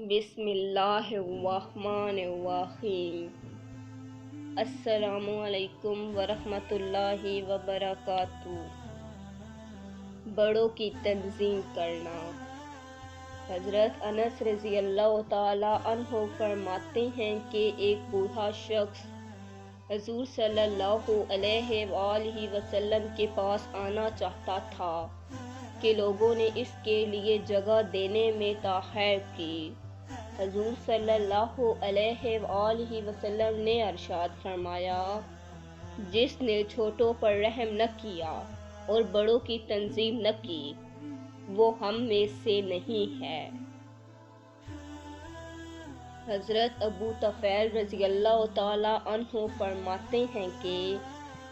बिस्मिल्लाहिर्रहमानिर्रहीम। अस्सलामु अलैकुम वरहमतुल्लाहि वबरकातुहू। बड़ों की तंजीम करना। हज़रत अनस रज़ियल्लाहु ताला अन्हु फरमाते हैं कि एक बूढ़ा शख्स हुज़ूर सल्लल्लाहु अलैहि वसल्लम के पास आना चाहता था कि लोगों ने इसके लिए जगह देने में ताख़ीर की। हुज़ूर सल्लल्लाहु अलैहि वसल्लम ने इरशाद फरमाया, जिसने छोटों पर रहम न किया और बड़ों की तंजीम न की वो हम में से नहीं है। हज़रत अबू तफ़ैल रज़ियल्लाहु ताला अन्हु फरमाते हैं कि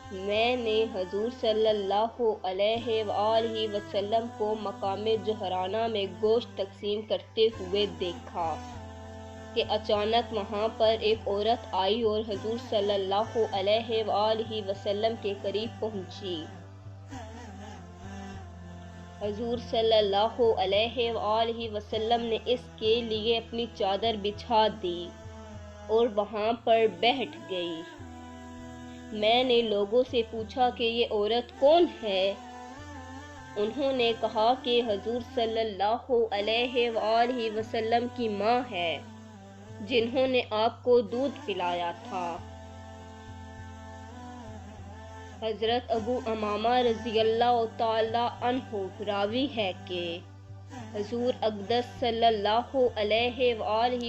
मैंने हुज़ूर सल्लल्लाहु अलैहि वसल्लम को मकामे ज़ुहराना में गोश्त तक़सीम करते हुए देखा कि अचानक वहाँ पर एक औरत आई और हुज़ूर सल्लल्लाहु अलैहि वसल्लम के करीब पहुँची। हुज़ूर सल्लल्लाहु अलैहि वसल्लम ने इसके लिए अपनी चादर बिछा दी और वहाँ पर बैठ गई। मैंने लोगों से पूछा कि ये औरत कौन है। उन्होंने कहा कि हुज़ूर सल्लल्लाहु अलैहि वसल्लम की माँ है, जिन्होंने आपको दूध पिलाया था। हज़रत अबू उमामा रज़ियल्लाहु ताला अन्हु रावी है कि हुज़ूर अक़दस सल्लल्लाहु अलैहि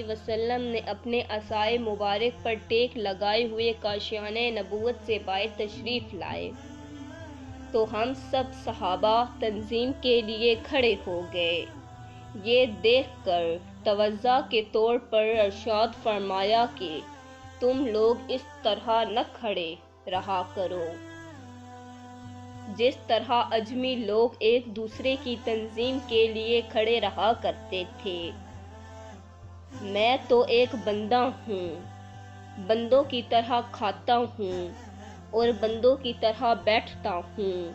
वसल्लम ने अपने असाए मुबारक पर टेक लगाए हुए काशियाने नबूवत से बाहर तशरीफ़ लाए तो हम सब सहाबा तंजीम के लिए खड़े हो गए। ये देखकर तवज़्ज़ो के तौर पर इरशाद फरमाया कि तुम लोग इस तरह न खड़े रहा करो जिस तरह अजमी लोग एक दूसरे की तंजीम के लिए खड़े रहा करते थे। मैं तो एक बंदा हूँ, बंदों की तरह खाता हूँ और बंदों की तरह बैठता हूँ।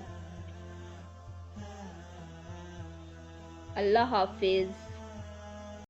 अल्लाह हाफिज़।